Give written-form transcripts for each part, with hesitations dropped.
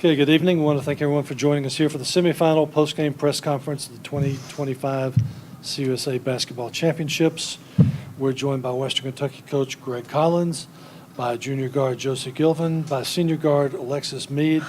Okay, good evening. We want to thank everyone for joining us here for the semifinal post-game press conference of the 2025 CUSA Basketball Championships. We're joined by Western Kentucky coach Greg Collins, by junior guard Josie Gilvin, by senior guard Alexis Mead.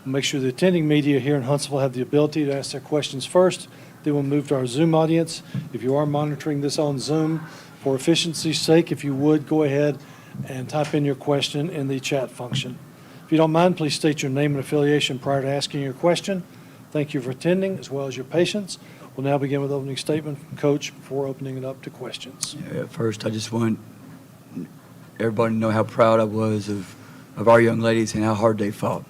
We'll make sure the attending media here in Huntsville have the ability to ask their questions first. Then we'll move to our Zoom audience. If you are monitoring this on Zoom, for efficiency's sake, if you would, go ahead and type in your question in the chat function. If you don't mind, please state your name and affiliation prior to asking your question. Thank you for attending, as well as your patience. We'll now begin with opening statement from Coach before opening it up to questions. First, I just want everybody to know how proud I was of our young ladies and how hard they fought.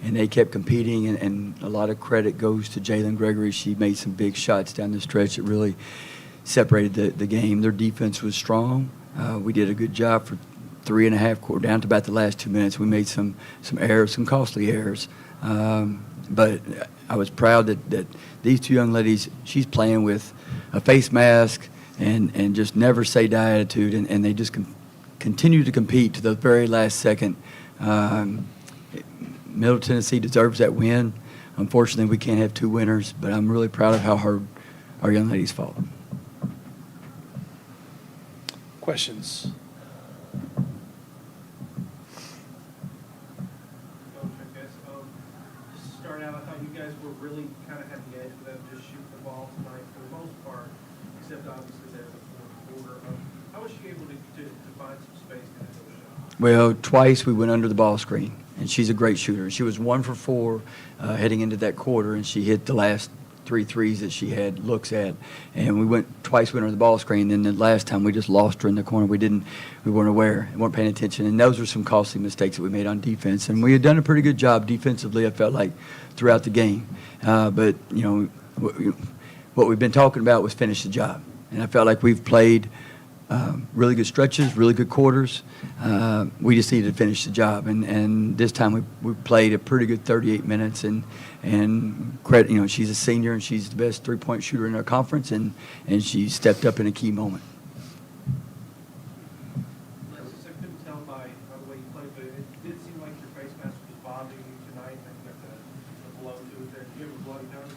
And they kept competing, and a lot of credit goes to Jalen Gregory. She made some big shots down the stretch that really separated the game. Their defense was strong. We did a good job for 3.5 quarters, down to about the last 2 minutes. We made some errors, some costly errors. But I was proud that these two young ladies, she's playing with a face mask and just never say die attitude, and they just continue to compete to the very last second. Middle Tennessee deserves that win. Unfortunately, we can't have two winners, but I'm really proud of how hard our young ladies fought. Questions? Start out, I thought you guys were really kind of had the edge with them just shooting the ball tonight for the most part, except obviously there in the fourth quarter. How was she able to find some space to hit those shots? Well, twice we went under the ball screen, and she's a great shooter. She was 1 for 4 heading into that quarter, and she hit the last 3 threes that she had looks at. And we went under the ball screen. Then the last time we just lost her in the corner. We weren't aware, weren't paying attention. And those were some costly mistakes that we made on defense. And we had done a pretty good job defensively, I felt like, throughout the game. But, you know, what we've been talking about was finish the job. And I felt like we've played really good stretches, really good quarters. We just needed to finish the job, and this time we played a pretty good 38 minutes. And credit, you know, she's a senior and she's the best 3-point shooter in our conference, and she stepped up in a key moment. Alexis, I couldn't tell by the way you played, but it did seem like your face mask was bothering you tonight. I think the blow to it there. Did you ever blow you down or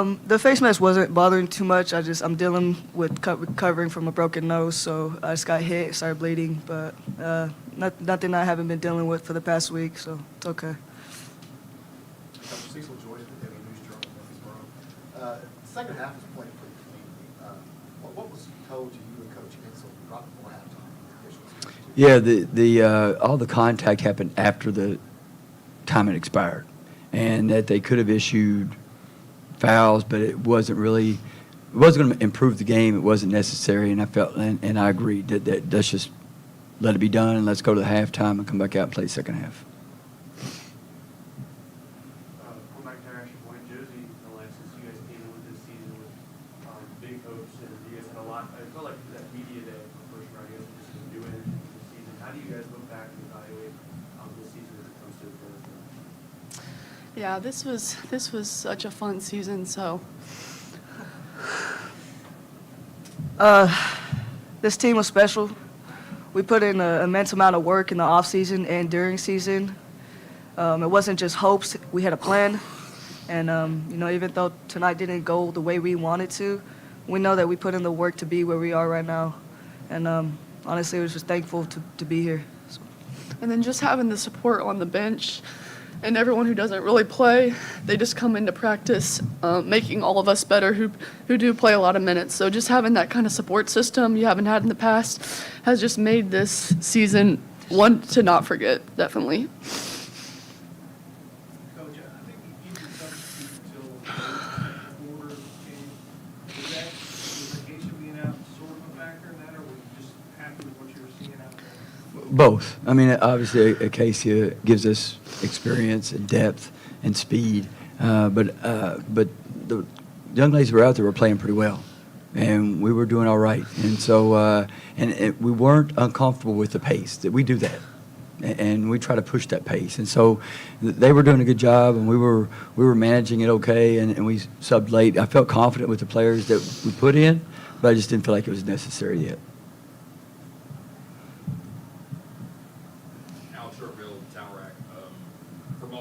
something? The face mask wasn't bothering too much. I'm dealing with recovering from a broken nose, so I just got hit, started bleeding, but nothing I haven't been dealing with for the past week, so it's okay. Cecil Joyce with Daily News Journal, Murfreesboro. Second half was played pretty cleanly. What was told to you and Coach Insel right before halftime? Yeah, all the contact happened after the time had expired, and that they could have issued fouls, but it wasn't going to improve the game. It wasn't necessary, and I felt, and I agreed that let's just let it be done, and let's go to the halftime and come back out and play the second half. Going back to our action point, Josie and Alexis, you guys came in with this season with big hopes, and you guys had a lot. I felt like that media day, the first round, you guys were just new energy to the season. How do you guys look back and evaluate this season as it comes to the finish? Yeah, this was such a fun season. So, This team was special. We put in an immense amount of work in the off season and during season. It wasn't just hopes. We had a plan, and you know, even though tonight didn't go the way we wanted to, we know that we put in the work to be where we are right now. And honestly, we're just thankful to be here. So. and then just having the support on the bench and everyone who doesn't really play, they just come into practice, making all of us better who do play a lot of minutes. So just having that kind of support system you haven't had in the past has just made this season one to not forget, definitely. Coach, I think you did substitute until the quarter of the game. Was vacation being out sort of a factor in that, or were you just happy with what you were seeing out there? Both. I mean, obviously, Acacia gives us experience and depth and speed, but the young ladies who were out there were playing pretty well, and we were doing all right. And so, we weren't uncomfortable with the pace. That we do that, and we try to push that pace. And so, they were doing a good job, and we were managing it okay. And we subbed late. I felt confident with the players that we put in, but I just didn't feel like it was necessary yet.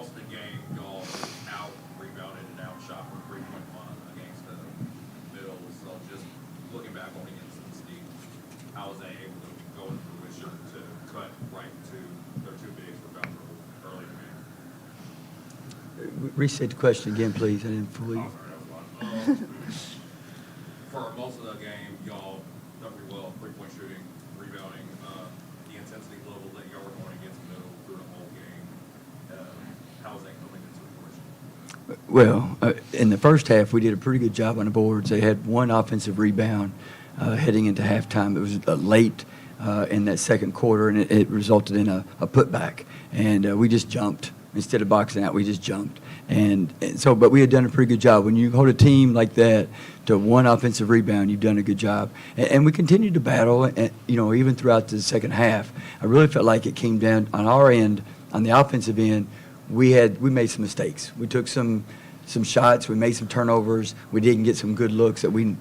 most of the game, y'all out rebounded and outshot for 3.1 against the middle. So just looking back on the instance, how was they able to go into fruition to cut right to their two bigs for foul trouble early in the game? Restate the question again, please. I didn't fully. Oh, sorry, that was a lot. For most of the game, y'all done pretty well, 3-point shooting, rebounding, the intensity level that y'all were going against the middle through the whole game. How was that coming into fruition? Well, in the first half, we did a pretty good job on the boards. They had one offensive rebound heading into halftime. It was late in that second quarter, and it resulted in a putback. And we just jumped. Instead of boxing out, we just jumped. And so, but we had done a pretty good job. When you hold a team like that to one offensive rebound, you've done a good job. And we continued to battle, and, even throughout the second half. I really felt like it came down on our end, on the offensive end. We made some mistakes. We took some shots. We made some turnovers. We didn't get some good looks that we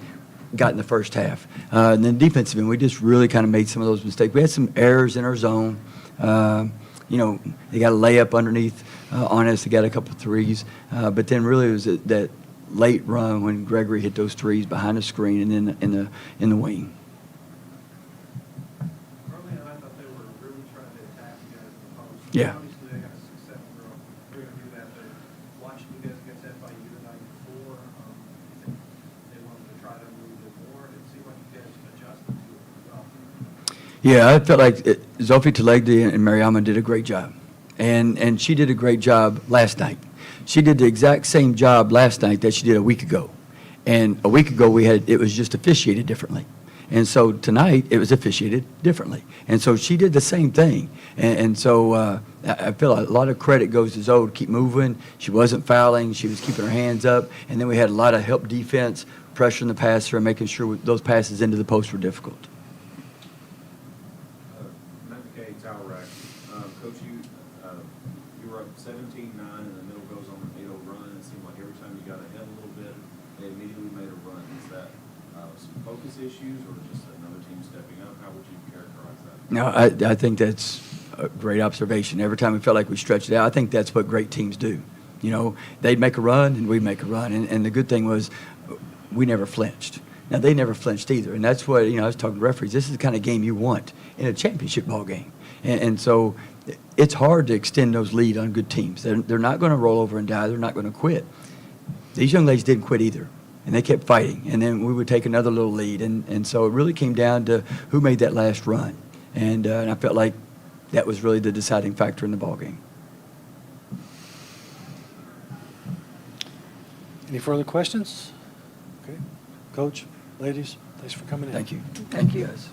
got in the first half. And then defensive end, we just really kind of made some of those mistakes. We had some errors in our zone. They got a layup underneath on us. They got a couple of threes. But then really it was that late run when Gregory hit those threes behind the screen and then in the wing. Early on, I thought they were really trying to attack you guys in the post. Yeah. Obviously, they got a 6-7 girl. They're going to do that, but watching you guys against FIU the night before, I think they wanted to try to move it more, and it seemed like you guys adjusted to it well. Yeah, I felt like Zophie Talegdi and Mariama did a great job. And she did a great job last night. She did the exact same job last night that she did a week ago. And a week ago it was just officiated differently. And so tonight it was officiated differently. And so she did the same thing. And so I feel a lot of credit goes to Zoe to keep moving. She wasn't fouling. She was keeping her hands up. And then we had a lot of help defense, pressuring the passer, and making sure those passes into the post were difficult. Matt McKay, Tower Rack. Coach, you were up 17-9, and the middle goes on an 8-0 run. It seemed like every time you got ahead a little bit, they immediately made a run. Is that some focus issues or just another team stepping up? How would you characterize that? No, I think that's a great observation. Every time we felt like we stretched it out, I think that's what great teams do. They'd make a run and we'd make a run. And the good thing was we never flinched. Now, they never flinched either. And that's what, I was talking to referees, this is the kind of game you want in a championship ball game. And so it's hard to extend those lead on good teams. They're not going to roll over and die. They're not going to quit. These young ladies didn't quit either. And they kept fighting. And then we would take another little lead. And so it really came down to who made that last run. And I felt like that was really the deciding factor in the ball game. Any further questions? Okay. Coach, ladies, thanks for coming in. Thank you. Thank you. guys.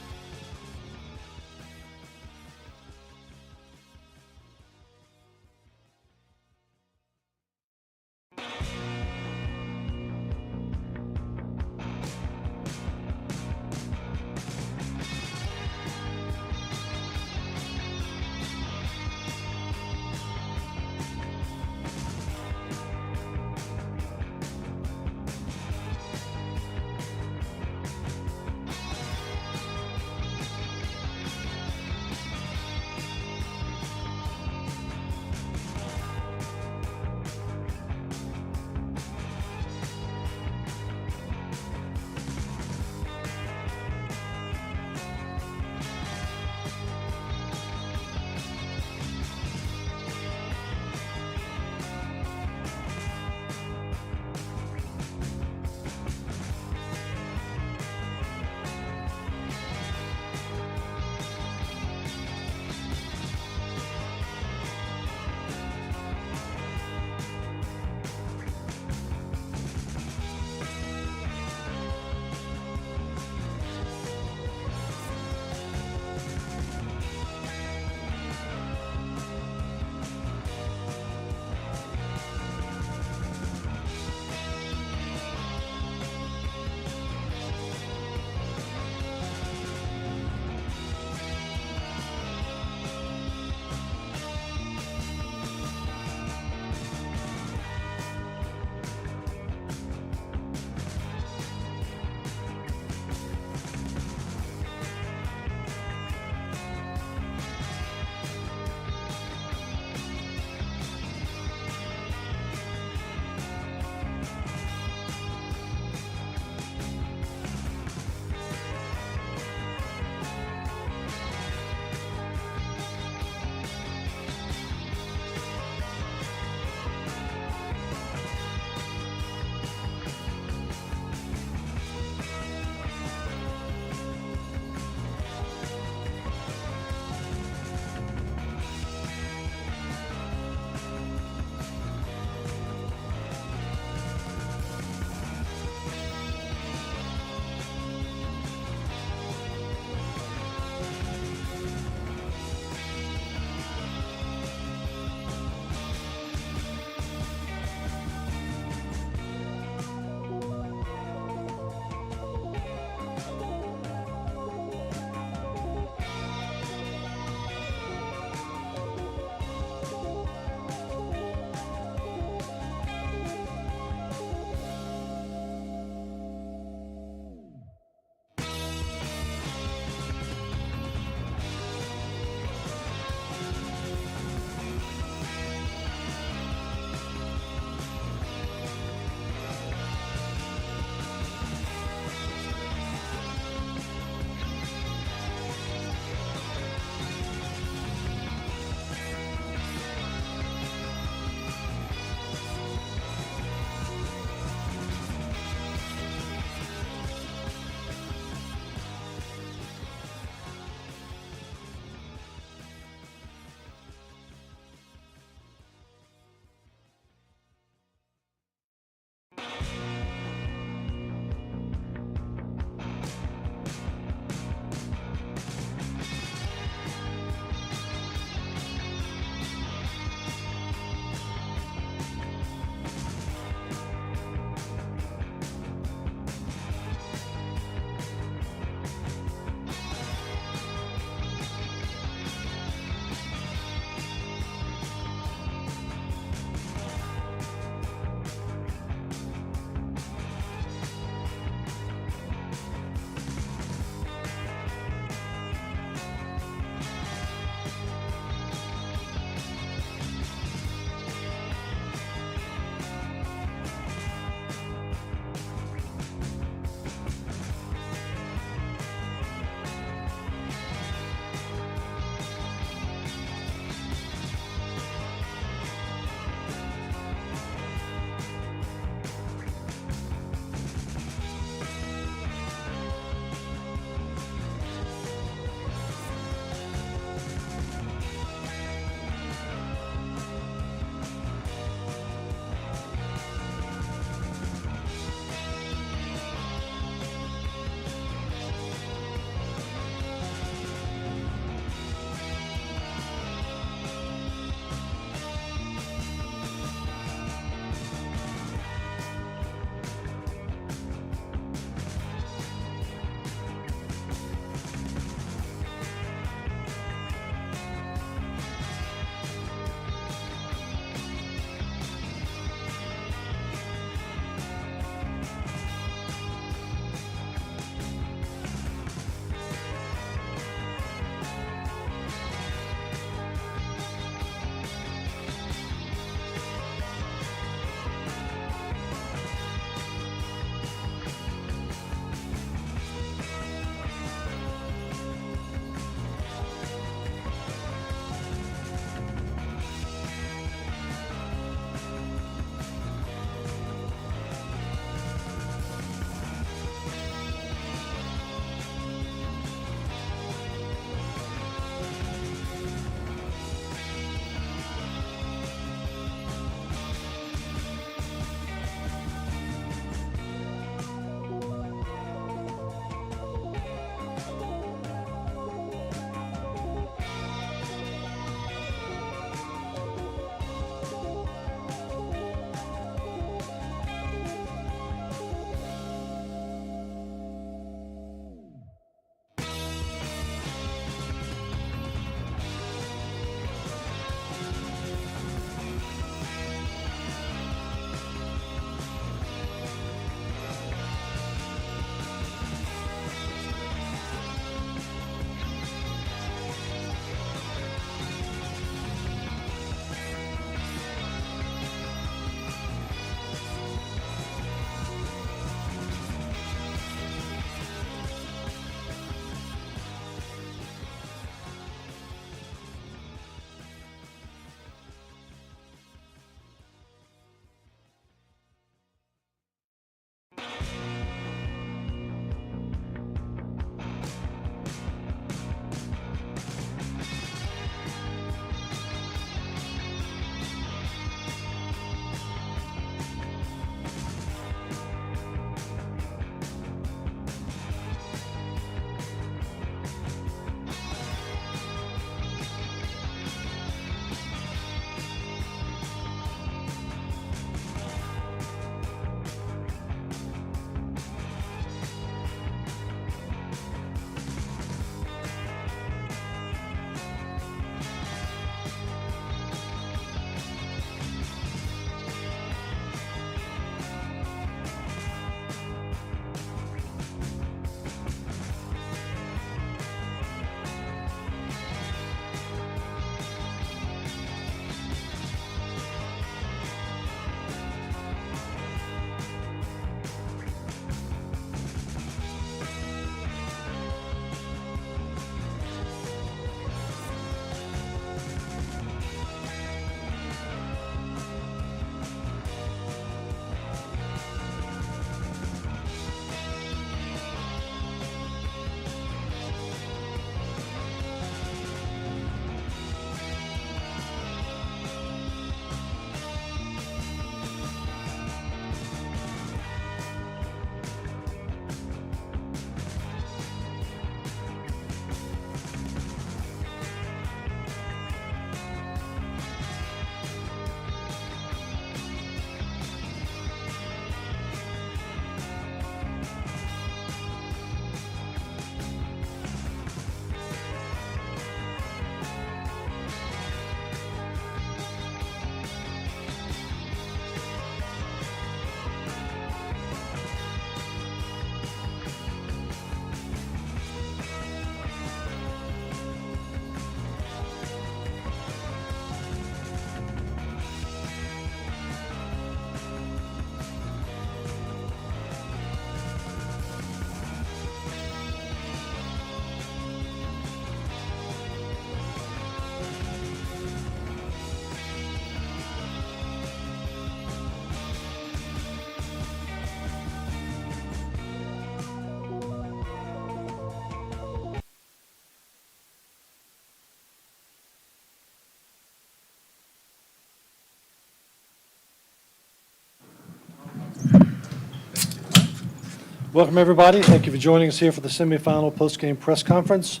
Welcome, everybody. Thank you for joining us here for the semifinal postgame press conference.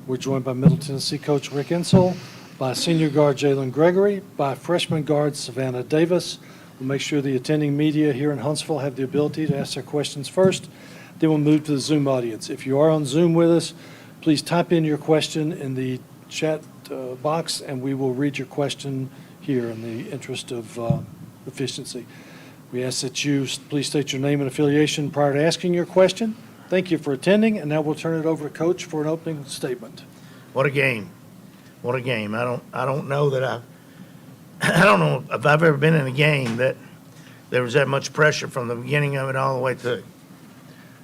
We're joined by Middle Tennessee coach Rick Insell, by senior guard Jalen Gregory, by freshman guard Savannah Davis. We'll make sure the attending media here in Huntsville have the ability to ask their questions first. Then we'll move to the Zoom audience. If you are on Zoom with us, please type in your question in the chat box, and we will read your question here in the interest of efficiency. We ask that you please state your name and affiliation prior to asking your question. Thank you for attending, and now we'll turn it over to Coach for an opening statement. What a game. What a game. I don't know that I don't know if I've ever been in a game that there was that much pressure from the beginning of it all the way through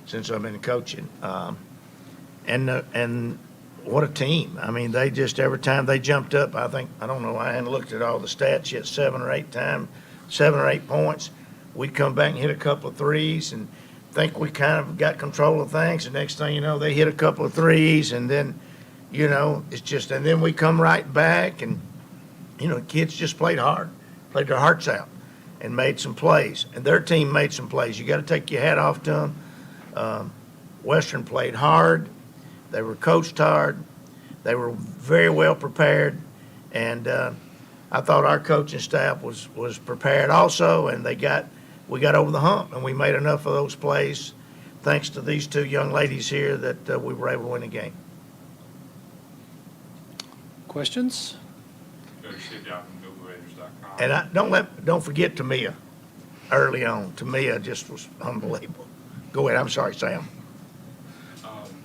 since I've been coaching. And what a team. I mean, they just, every time they jumped up, I don't know, I hadn't looked at all the stats yet, 7 or 8 points. We'd come back and hit a couple of threes and think we kind of got control of things. The next thing you know, they hit a couple of threes, and then, you know, it's just, and then we come right back, and, you know, kids just played hard, played their hearts out, and made some plays. And their team made some plays. You got to take your hat off to them. Western played hard. They were coached hard. They were very well prepared, and I thought our coaching staff was prepared also, and we got over the hump, and we made enough of those plays, thanks to these two young ladies here, that we were able to win the game. Questions? Go to Steve.com. And don't forget Tamia early on. Tamia just was unbelievable. Go ahead. I'm sorry, Sam.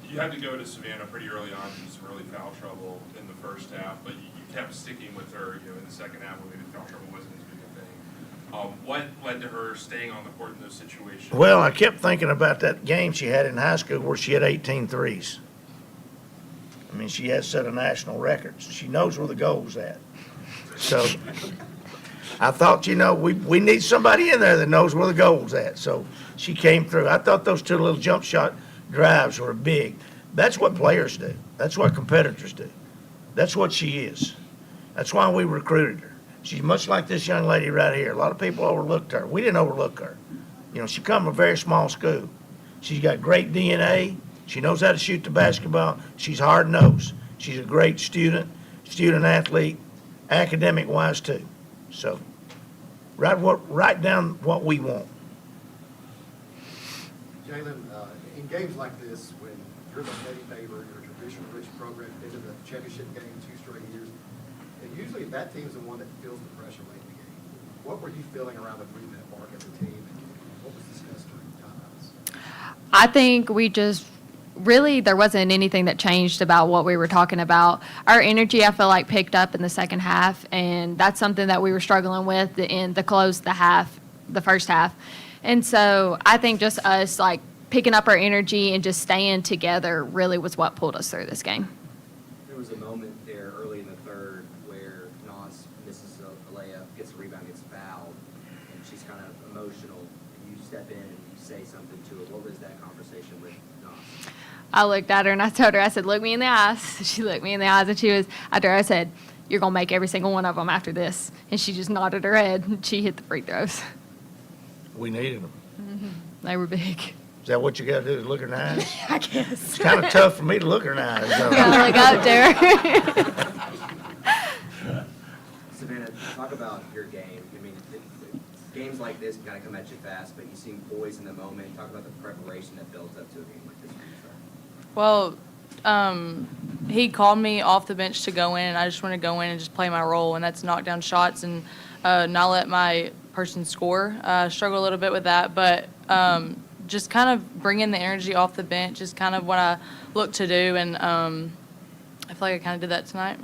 You had to go to Savannah pretty early on in some early foul trouble in the first half, but you kept sticking with her, you know, in the second half when maybe foul trouble wasn't as big a thing. What led to her staying on the court in those situations? Well, I kept thinking about that game she had in high school where she had 18 threes. I mean, she has set a national record. She knows where the goal's at. So I thought, you know, we need somebody in there that knows where the goal's at. So she came through. I thought those two little jump shot drives were big. That's what players do. That's what competitors do. That's what she is. That's why we recruited her. She's much like this young lady right here. A lot of people overlooked her. We didn't overlook her. You know, she come from a very small school. She's got great DNA. She knows how to shoot the basketball. She's hard-nosed. She's a great student athlete, academic-wise too. So, right down what we want. Jalen, in games like this, when you're the heavy favorite, you're a traditional rich program, been to the championship game 2 straight years, and usually that team's the one that feels the pressure late in the game. What were you feeling around the 3-minute mark as a team, and what was discussed during timeouts? I think we just really, there wasn't anything that changed about what we were talking about. Our energy, I feel like, picked up in the second half, and that's something that we were struggling with in the the first half. And so I think just us, like, picking up our energy and just staying together really was what pulled us through this game. There was a moment there early in the third where Nas misses a layup, gets a rebound, gets fouled, and she's kind of emotional. And you step in and you say something to her. What was that conversation with Nas? I looked at her and I told her, I said, look me in the eyes. She looked me in the eyes, and after I said, you're going to make every single one of them after this. And she just nodded her head, and she hit the free throws. We needed them. They were big. Is that what you got to do, is look her in the eyes? I guess. It's kind of tough for me to look her in the eyes. Gotta look up to her. Savannah, talk about your game. I mean, games like this kind of come at you fast, but you seem poised in the moment. Talk about the preparation that builds up to a game like this. Well, he called me off the bench to go in, and I just want to go in and just play my role, and that's knock down shots and not let my person score. Struggle a little bit with that, but just kind of bring in the energy off the bench is kind of what I look to do, and I feel like I kind of did that tonight.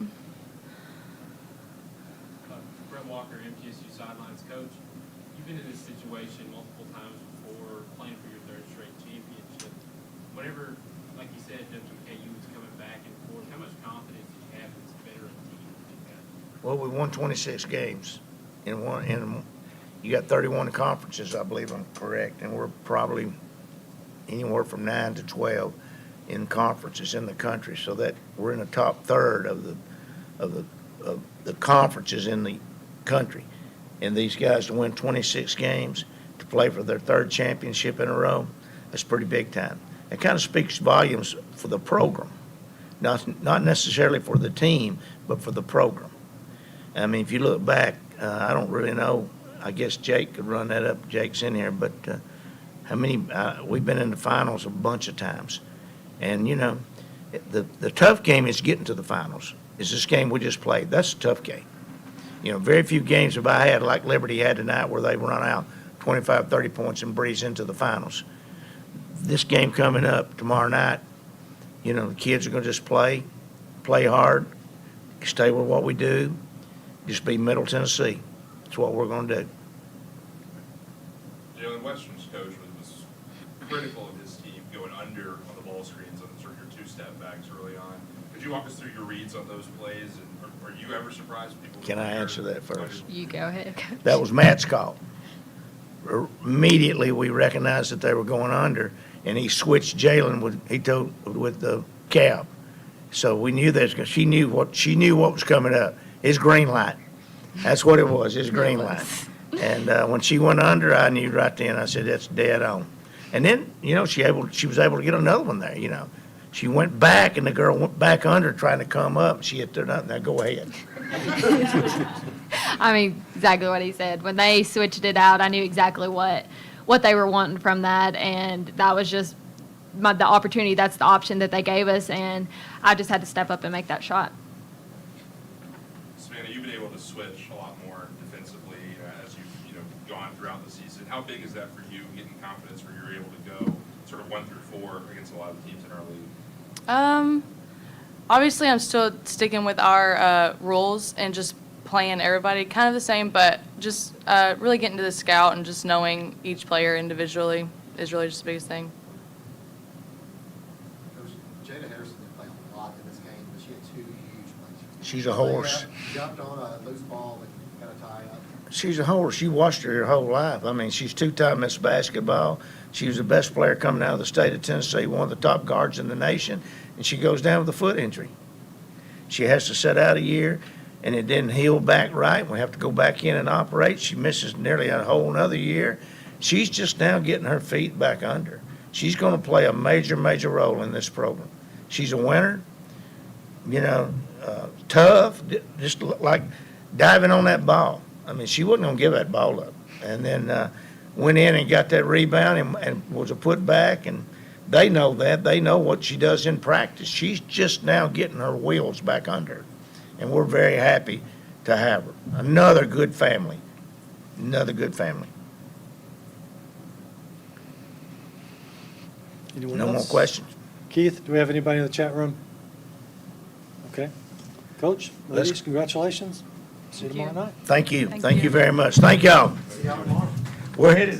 Brett Walker, MTSU sidelines coach. You've been in this situation multiple times before, playing for your 3rd straight championship. Whenever, like you said, WKU was coming back and forth, how much confidence do you have in this veteran team? Well, we won 26 games you got 31 conferences, I believe I'm correct, and we're probably anywhere from 9 to 12 in conferences in the country, so that we're in the top third of the conferences in the country. And these guys to win 26 games, to play for their 3rd championship in a row, That's pretty big time. It kind of speaks volumes for the program, not necessarily for the team, but for the program. I mean, if you look back, I don't really know. I guess Jake could run that up. Jake's in here, but how many? We've been in the finals a bunch of times, and you know, the tough game is getting to the finals. Is this game we just played? That's a tough game. You know, very few games have I had like Liberty had tonight where they run out 25, 30 points and breeze into the finals. This game coming up tomorrow night, you know, the kids are going to just play hard, stay with what we do, just be Middle Tennessee. That's what we're going to do. Jalen Western's coach was critical of his team going under on the ball screens on sort of your two-step backs early on. Could you walk us through your reads on those plays, and are you ever surprised people? Can I answer that first? You go ahead. That was Matt's call. Immediately, we recognized that they were going under, and he switched Jalen with the cab. So we knew that because she knew what was coming up. His green light. That's what it was. His green light. And when she went under, I knew right then. I said, "That's dead on." And then, you know, she was able to get another one there. You know, she went back, and the girl went back under trying to come up. She hit there nothing. Now go ahead. I mean, exactly what he said. When they switched it out, I knew exactly what they were wanting from that, and that was just the opportunity. That's the option that they gave us, and I just had to step up and make that shot. Savannah, you've been able to switch a lot more defensively as you've gone throughout the season. How big is that for you, getting confidence where you're able to go sort of 1 through 4 against a lot of the teams in our league? Obviously, I'm still sticking with our rules and just playing everybody kind of the same, but just really getting to the scout and just knowing each player individually is really just the biggest thing. Coach, Jada Harrison didn't play a lot in this game, but she had 2 huge plays. She's a horse. Jumped on a loose ball and got a tie up. She's a horse. You watched her whole life. I mean, she's 2-time Miss Basketball. She was the best player coming out of the state of Tennessee, one of the top guards in the nation, and she goes down with a foot injury. She has to sit out a year, and it didn't heal back right. We have to go back in and operate. She misses nearly a whole another year. She's just now getting her feet back under. She's going to play a major, major role in this program. She's a winner, tough, just like diving on that ball. I mean, she wasn't going to give that ball up. And then went in and got that rebound and was a putback, and they know that. They know what she does in practice. She's just now getting her wheels back under, and we're very happy to have her. Another good family. Another good family. Anyone No more else? questions. Keith, do we have anybody in the chat room? Okay. Coach, Let's- ladies, congratulations. See you Thank you. tomorrow night. Thank you. Thank Thank you. you very much. Thank y'all. We're headed